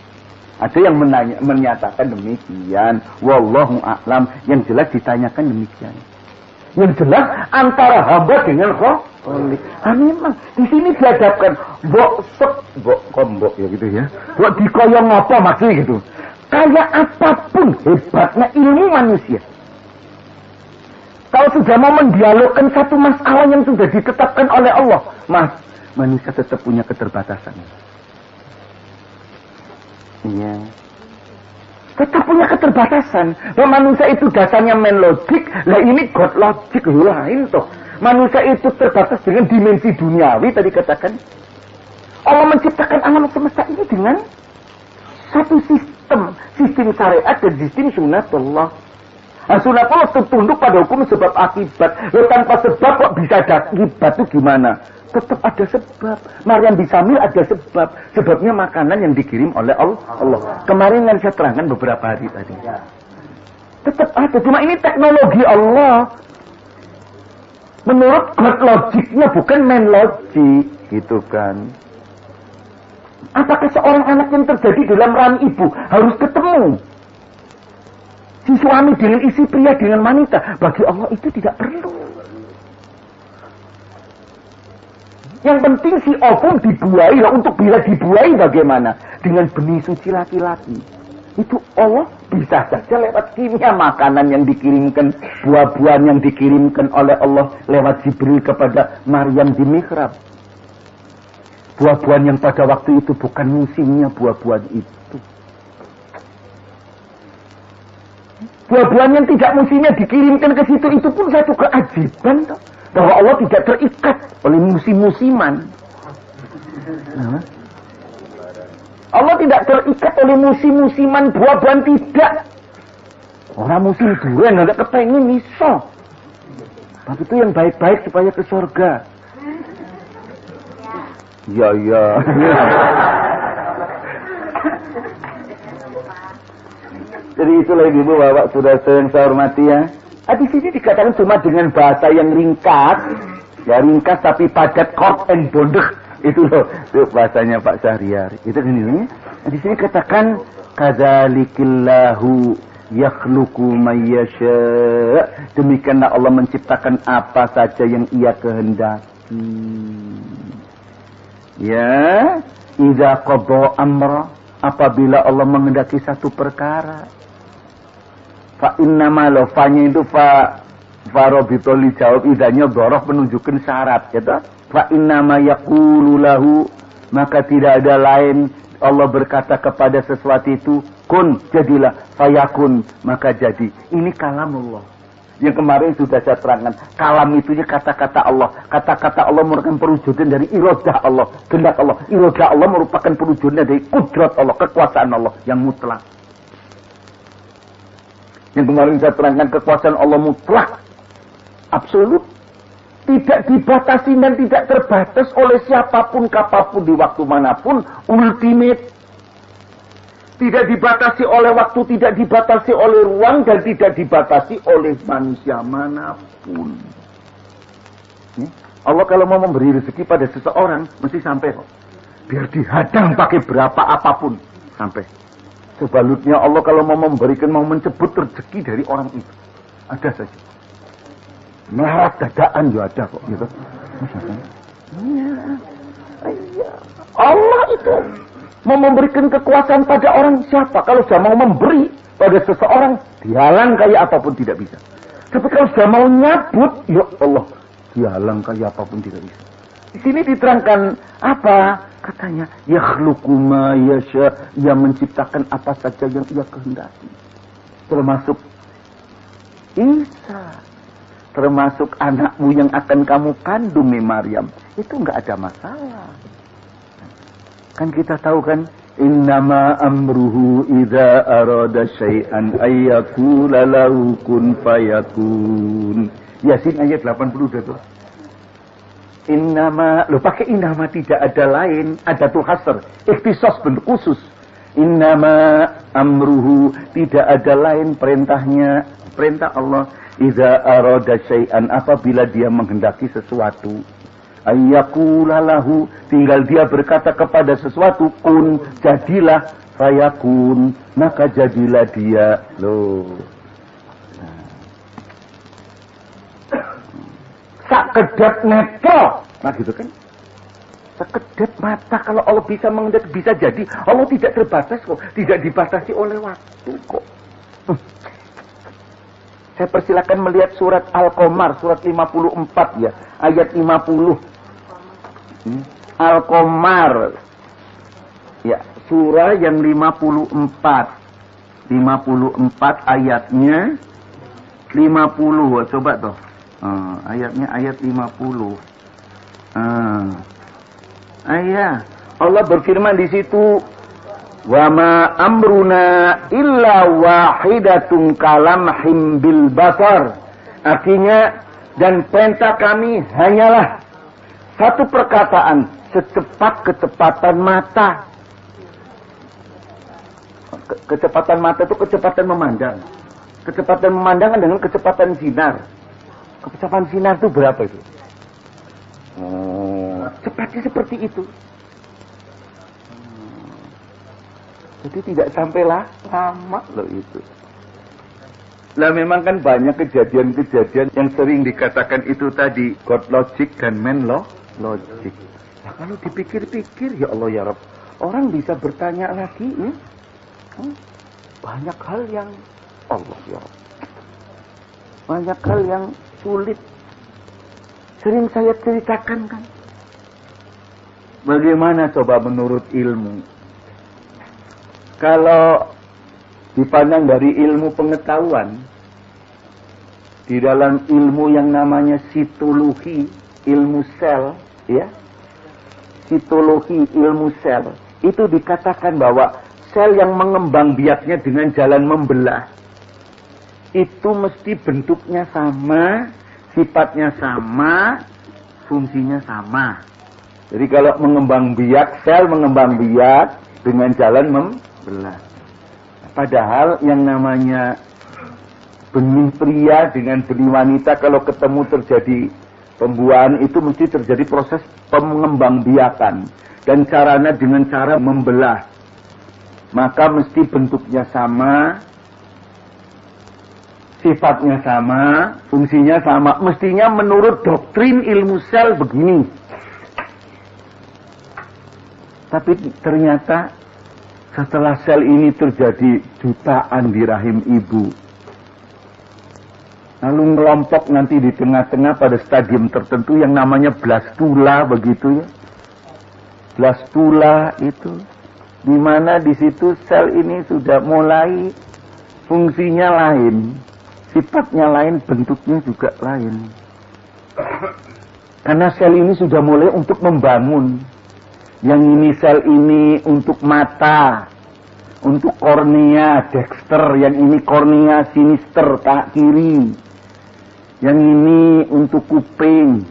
Ada yang menyatakan demikian. Wallahu a'lam. Yang jelas ditanyakan demikian. Yang jelas antara hamba dengan kholik. Memang di sini dihadapkan mbok ya gitu ya. Mbok dikoyong apa maksudnya gitu. Kayak apapun hebatnya ilmu manusia. Kalau sudah mau mendialogkan satu masalah yang sudah ditetapkan oleh Allah, manusia tetap punya keterbatasan. Iya. Tetap punya keterbatasan. Bahwa manusia itu dasarnya main logik. Lah ini God logik lain toh. Manusia itu terbatas dengan dimensi duniawi tadi katakan. Allah menciptakan alam semesta ini dengan satu sistem syariat dan sistem sunnatullah. Nah, sunnatullah tertunduk pada hukum sebab akibat. Lalu tanpa sebab kok bisa ada akibat itu gimana? Tetap ada sebab. Maryam bisa hamil ada sebab. Sebabnya makanan yang dikirim oleh Allah. Kemarin yang saya terangkan beberapa hari tadi. Tetap ada. Cuma ini teknologi Allah. Menurut God logiknya bukan main logik. Gitu kan. Apakah seorang anak yang terjadi dalam rahim ibu harus ketemu? Si suami dengan isi pria dengan wanita. Bagi Allah itu tidak perlu. Yang penting si ovum dibuai. Untuk bila dibuai bagaimana? Dengan benih suci laki-laki. Itu Allah bisa saja lewat kimia makanan yang dikirimkan. Buah-buahan yang dikirimkan oleh Allah lewat Jibril kepada Maryam di mihrab. Buah-buahan yang pada waktu itu bukan musimnya buah-buahan itu. Buah-buahan yang tidak musimnya dikirimkan ke situ itu pun satu keajaiban. Bahwa Allah tidak terikat oleh musim-musiman. Nah, Allah tidak terikat oleh musim-musiman buah-buahan tidak. Orang musim durian ada kepengen iso. Bab itu yang baik-baik supaya ke surga. Ya. Jadi itulah ibu bapak saudara yang saya hormati ya. Di sini dikatakan cuma dengan bahasa yang ringkas, ya ringkas tapi padat, kort and bondek. Itu loh, itu bahasanya Pak Syahriar. Itu ini. Di sini katakan kadzalikillahu yakhluqu may yasha. Demikianlah Allah menciptakan apa saja yang Ia kehendaki. Ya, idza qada amra, apabila Allah menghendaki satu perkara. Fa innama lo fanya itu fa robitoli jawab idanya dhorof menunjukkan syarat ya toh. Fa innama yaqulu lahu, maka tidak ada lain Allah berkata kepada sesuatu itu kun, jadilah, fayakun, maka jadi. Ini kalamullah. Yang kemarin sudah saya terangkan, kalam itunya kata-kata Allah. Kata-kata Allah merupakan perwujudan dari iradah Allah, kehendak Allah. Iradah Allah merupakan perwujudan dari kudrat Allah, kekuasaan Allah yang mutlak. Yang kemarin saya terangkan, kekuasaan Allah mutlak, absolut, tidak dibatasi dan tidak terbatas oleh siapapun, kapapun, di waktu manapun, ultimate. Tidak dibatasi oleh waktu, tidak dibatasi oleh ruang, dan tidak dibatasi oleh manusia manapun. Allah kalau mau memberi rezeki pada seseorang, mesti sampai kok. Biar dihadang pakai berapa apapun, sampai. Sebaliknya Allah kalau mau memberikan, mau mencebut rezeki dari orang itu, ada saja. Melarat dadaan juga ada kok, gitu. Iya. Allah itu mau memberikan kekuasaan pada orang siapa? Kalau sudah mau memberi pada seseorang, dihalang kayak apapun tidak bisa. Tapi kalau sudah mau nyabut, ya Allah, dihalang kayak apapun tidak bisa. Di sini diterangkan apa? Katanya, yakhluqu ma yasha, Ia menciptakan apa saja yang Ia kehendaki. Termasuk Isa, termasuk anakmu yang akan kamu kandung nih Maryam. Itu enggak ada masalah. Kan kita tahu kan, innama amruhu idza arada syai'an ayyakula lahu kun fayakun. Yasin ayat 82 tuh. Innama, lo pakai innama tidak ada lain, ada tuh hasr, ikhtisas bentuk khusus. Innama amruhu, tidak ada lain perintahnya, perintah Allah. Idza arada syai'an, apabila dia menghendaki sesuatu. Ayyakula lahu, tinggal dia berkata kepada sesuatu, kun, jadilah, fayakun, maka jadilah dia. Loh. Sekedap netro, nah gitu kan? Sekedap mata, kalau Allah bisa mengendaki, bisa jadi. Allah tidak terbatas kok, tidak dibatasi oleh waktu kok. Saya persilakan melihat surat Al-Qamar, surat 54 ya, ayat 50. Al-Qamar, ya, surah yang 54. 54 ayatnya 50, coba toh. Ayatnya ayat 50. Allah berfirman di situ, wa ma amruna illa wahidatun kalamhim bil basar. Artinya, dan perintah kami hanyalah satu perkataan, secepat kecepatan mata. Kecepatan mata itu kecepatan memandang. Kecepatan memandang dengan kecepatan sinar. Kecepatan sinar itu berapa itu? Cepatnya seperti itu. Jadi tidak sampailah lama loh itu. Lah memang kan banyak kejadian-kejadian yang sering dikatakan itu tadi, God logic dan man logic. Nah kalau dipikir-pikir, ya Allah ya Rabb, orang bisa bertanya lagi, banyak hal yang Allah ya Rabb, banyak hal yang sulit. Sering saya ceritakan kan, bagaimana coba menurut ilmu, kalau dipandang dari ilmu pengetahuan, di dalam ilmu yang namanya sitologi, ilmu sel, ya, sitologi, ilmu sel, itu dikatakan bahwa sel yang mengembang biaknya dengan jalan membelah, itu mesti bentuknya sama, sifatnya sama, fungsinya sama. Jadi kalau mengembang biak, sel mengembang biak dengan jalan membelah. Padahal yang namanya benih pria dengan benih wanita kalau ketemu terjadi pembuahan itu mesti terjadi proses pengembangbiakan. Dan caranya dengan cara membelah. Maka mesti bentuknya sama, sifatnya sama, fungsinya sama. Mestinya menurut doktrin ilmu sel begini. Tapi ternyata setelah sel ini terjadi jutaan di rahim ibu, lalu melompok nanti di tengah-tengah pada stadium tertentu yang namanya blastula begitu ya. Blastula itu di mana di situ sel ini sudah mulai fungsinya lain, sifatnya lain, bentuknya juga lain. Karena sel ini sudah mulai untuk membangun. Yang ini sel ini untuk mata, untuk kornea dexter, yang ini kornea sinister kiri. Yang ini untuk kuping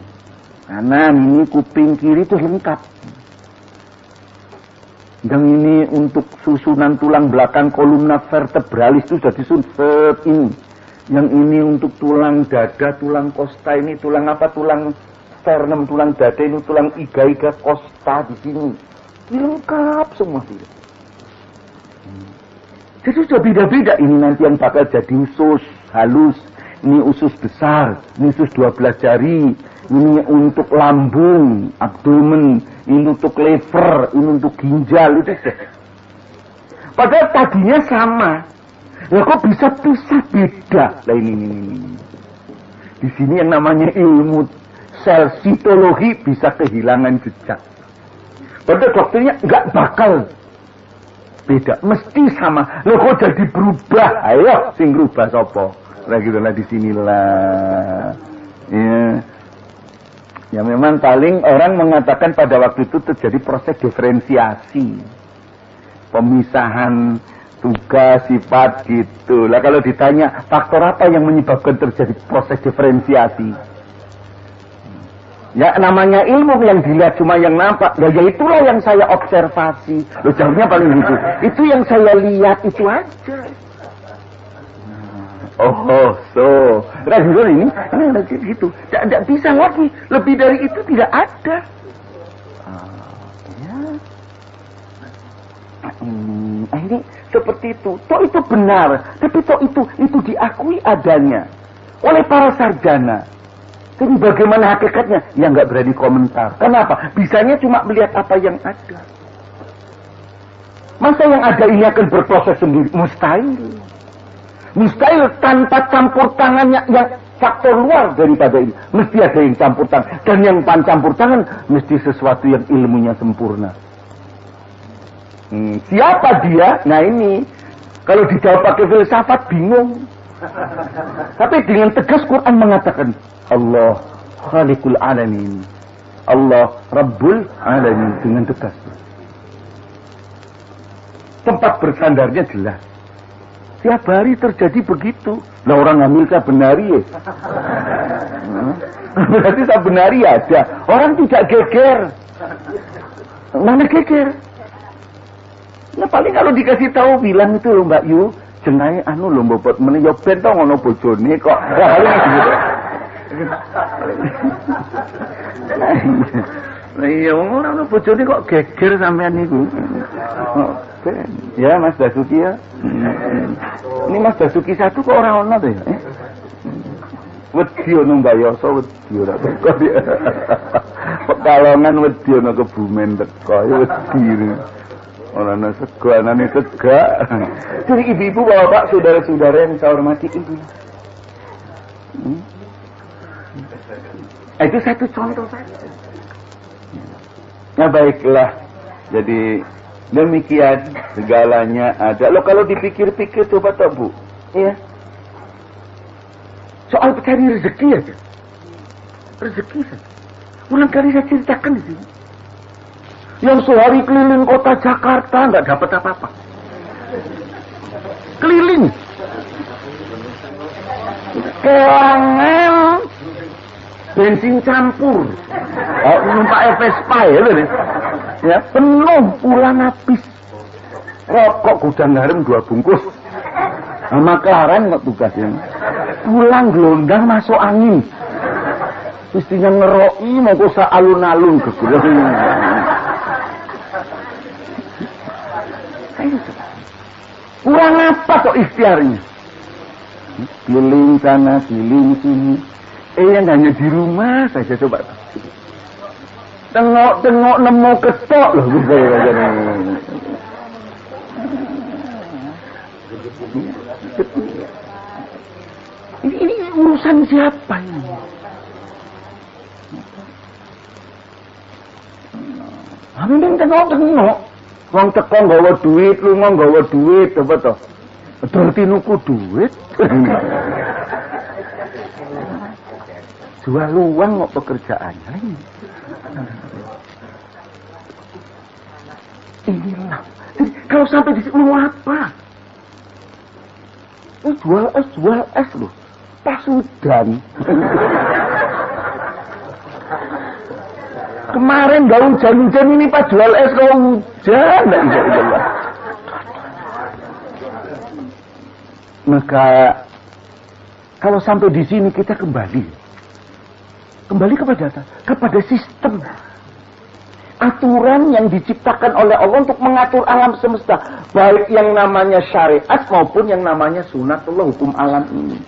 kanan, ini kuping kiri itu lengkap. Yang ini untuk susunan tulang belakang kolumna vertebralis itu sudah disusun ini. Yang ini untuk tulang dada, tulang kosta ini, tulang apa? Tulang sternum, tulang dada ini, tulang iga kosta di sini. Ini lengkap semua sih. Jadi sudah beda-beda. Ini nanti yang bakal jadi usus halus. Ini usus besar, ini usus 12 jari, ini untuk lambung, abdomen, ini untuk liver, ini untuk ginjal, itu saja. Padahal tadinya sama. Ya kok bisa beda? Lah ini. Di sini yang namanya ilmu sel sitologi bisa kehilangan jejak. Padahal dokternya nggak bakal beda, mesti sama. Loh kok jadi berubah? Ayo, sing berubah sopo? Lah gitulah di sinilah. Ya memang paling orang mengatakan pada waktu itu terjadi proses diferensiasi. Pemisahan tugas, sifat gitu. Lah kalau ditanya faktor apa yang menyebabkan terjadi proses diferensiasi? Ya namanya ilmu yang dilihat cuma yang nampak. Ya itulah yang saya observasi. Loh jawabnya paling gitu. Itu yang saya lihat itu aja. Oh, so. Rasulullah ini gitu. Tidak bisa lagi. Lebih dari itu tidak ada. Ini seperti itu. Toh itu benar. Tapi toh itu diakui adanya. Oleh para sarjana. Tapi bagaimana hakikatnya? Ya nggak berani komentar. Kenapa? Bisanya cuma melihat apa yang ada. Masa yang ada ini akan berproses sendiri? Mustahil. Mustahil tanpa campur tangannya yang faktor luar daripada ini. Mesti ada yang campur tangan. Dan yang campur tangan mesti sesuatu yang ilmunya sempurna. Siapa dia? Nah ini. Kalau dijawab pakai filsafat bingung. Tapi dengan tegas Quran mengatakan Allah Khaliqul Alamin. Allah Rabbul Alamin. Dengan tegas. Tempat bersandarnya jelas. Tiap hari terjadi begitu. Lah orang Amerika benari ya. Berarti saya benari aja. Orang tidak geger. Mana geger? Nah paling kalau dikasih tahu bilang itu loh Mbak Yu, jenenge anu lho mbok meneh yo ben to ngono bojone kok. Lah iya wong ora ono bojone kok geger sampean niku. Ya Mas Basuki ya. Ini Mas Basuki satu kok ora ono to ya? Wedi ono Mbayoso wedi ora teko ya. Pekalongan wedi ono Kebumen teko ya wedi. Ora ana sego anane tegak. Jadi ibu-ibu bapak saudara-saudara yang saya hormati ibu. Itu satu contoh saja. Nah baiklah. Jadi demikian segalanya ada. Loh kalau dipikir-pikir coba toh Bu. Iya. Soal cari rezeki aja. Rezeki saja. Ulang kali saya ceritakan di sini. Yang sehari keliling kota Jakarta nggak dapat apa-apa. Keliling. Kelangan bensin campur. Oh, numpak Vespa ya, ya penuh pulang habis. Rokok gudang garam 2 bungkus. Sama kelaran kok tugasnya. Pulang gelondang masuk angin. Istrinya ngeroi mau kosa alun-alun ke kurang apa kok ikhtiarnya? Keliling sana, keliling sini. Yang hanya di rumah saja coba. Tengok-tengok nemu ketok loh. Ini urusan siapa ini? Ambil tengok-tengok. Wong teko nggawa duit, lunga nggawa duit, apa to? Berarti nuku duit. Jual uang kok pekerjaannya. Inilah. Kalau sampai di sini mau apa? Jual es loh. Pasudan. Kemarin gak hujan-hujan ini pas jual es kok hujan. Maka kalau sampai di sini kita kembali kepada sistem aturan yang diciptakan oleh Allah untuk mengatur alam semesta, baik yang namanya syariat maupun yang namanya sunatullah, hukum alam ini.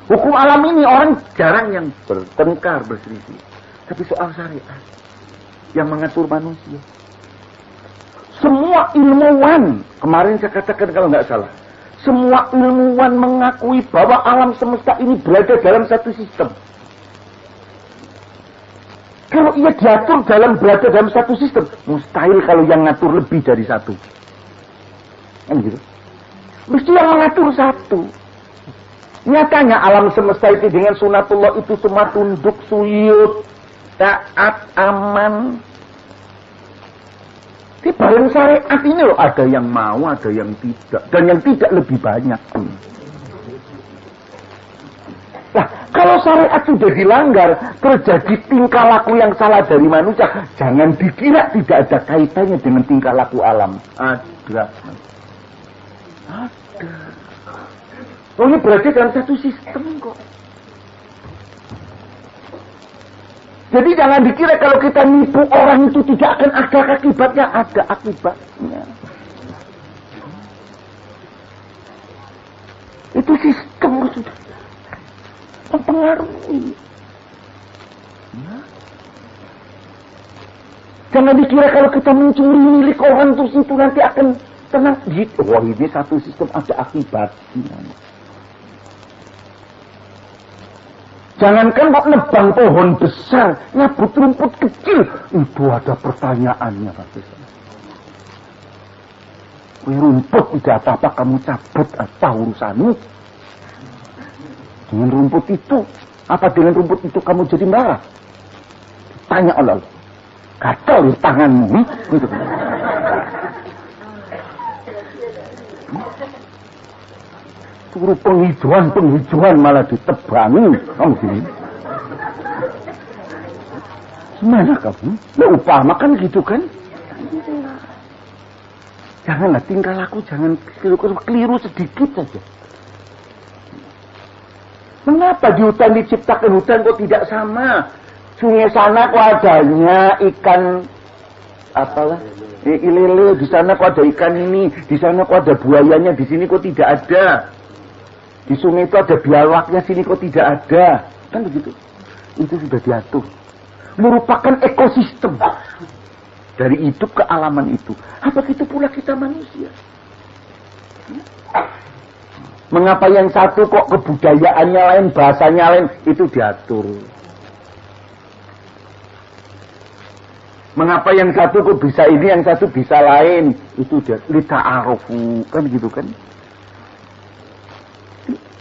Hukum alam ini orang jarang yang bertengkar, berselisih. Tapi soal syariat yang mengatur manusia, semua ilmuwan, kemarin saya katakan kalau nggak salah, semua ilmuwan mengakui bahwa alam semesta ini berada dalam satu sistem. Kalau ia diatur berada dalam satu sistem, mustahil kalau yang ngatur lebih dari satu. Kan gitu. Mesti yang mengatur satu. Nyatanya alam semesta itu dengan sunatullah itu semua tunduk, suyud, taat, aman. Di barang syariat ini loh, ada yang mau, ada yang tidak. Dan yang tidak lebih banyak. Nah, kalau syariat sudah dilanggar, terjadi tingkah laku yang salah dari manusia, jangan dikira tidak ada kaitannya dengan tingkah laku alam. Ada. Oh, ini berarti dalam satu sistem kok. Jadi jangan dikira kalau kita nipu orang itu tidak akan ada akibatnya. Ada akibatnya. Itu sistem sudah mempengaruhi. Jangan dikira kalau kita mencuri milik orang terus itu nanti akan tenang. Wah, ini satu sistem ada akibatnya. Jangankan kok nebang pohon besar, nyabut rumput kecil, itu ada pertanyaannya, Pak. Rumput tidak apa-apa kamu cabut, apa urusanmu? Dengan rumput itu, apa dengan rumput itu kamu jadi marah? Tanya Allah, gatal di tanganmu, gitu. Suruh penghijauan malah ditebangi. Kamu gini. Gimana kamu? Lah upama kan gitu kan? Janganlah tingkah laku, jangan keliru sedikit saja. Mengapa di hutan diciptakan hutan kok tidak sama? Sungai sana kok adanya ikan apalah? Lele, di sana kok ada ikan ini, di sana kok ada buayanya, di sini kok tidak ada. Di sungai itu ada biawaknya, sini kok tidak ada. Kan begitu. Itu sudah diatur. Merupakan ekosistem. Dari hidup ke alaman itu. Apa itu pula kita manusia? Mengapa yang satu kok kebudayaannya lain, bahasanya lain, itu diatur. Mengapa yang satu kok bisa ini, yang satu bisa lain, itu dia lita'arufu, kan gitu kan?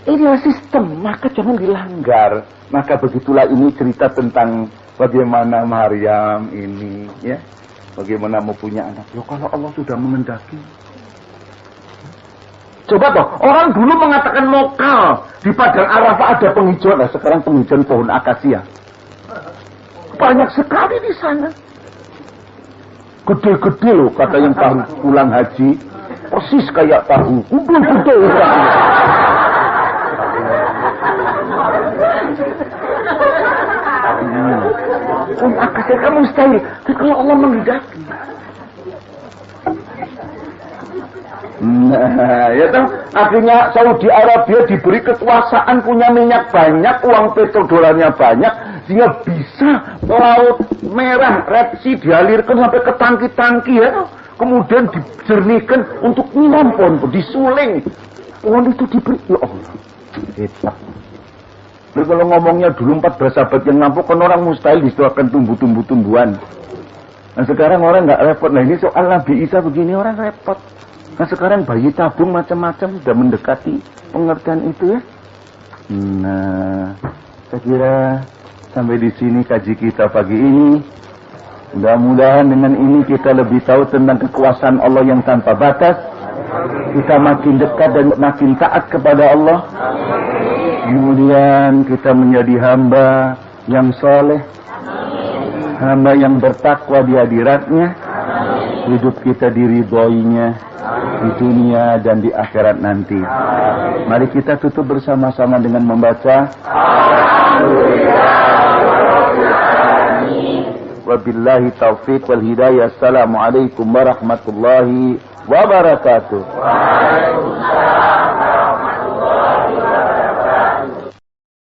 Inilah sistem, maka jangan dilanggar. Maka begitulah ini cerita tentang bagaimana Maryam ini, ya, bagaimana mau punya anak. Loh, kalau Allah sudah mengendaki, Coba toh, orang dulu mengatakan lokal. Di Padang Arafah ada penghijauan. Nah, sekarang penghijauan pohon akasia. Banyak sekali di sana. Gede-gede loh, kata yang baru pulang haji. Persis kayak tahu. Udah gede. Akasia kan mustahil. Tapi kalau Allah menghendaki. Nah, ya toh, akhirnya Saudi Arabia diberi kekuasaan, punya minyak banyak, uang petrodolarnya banyak, sehingga bisa laut merah, Red Sea dialirkan sampai ke tangki-tangki ya toh. Kemudian dijernihkan untuk minum pohon, disuling. Pohon itu diberi, ya Allah, hebat. Jadi kalau ngomongnya dulu 14 abad yang lampau kan orang mustahil disediakan tumbuh-tumbuhan. Nah sekarang orang nggak repot. Nah ini soal Nabi Isa begini orang repot. Nah sekarang bayi tabung macam-macam sudah mendekati pengertian itu ya. Nah saya kira sampai di sini kaji kita pagi ini. Mudah-mudahan dengan ini kita lebih tahu tentang kekuasaan Allah yang tanpa batas. Kita makin dekat dan makin taat kepada Allah. Kemudian kita menjadi hamba yang soleh, hamba yang bertakwa di hadiratnya. Hidup kita diridhoinya di dunia dan di akhirat nanti. Mari kita tutup bersama-sama dengan membaca Wabillahi taufiq wal hidayah. Assalamualaikum warahmatullahi wabarakatuh.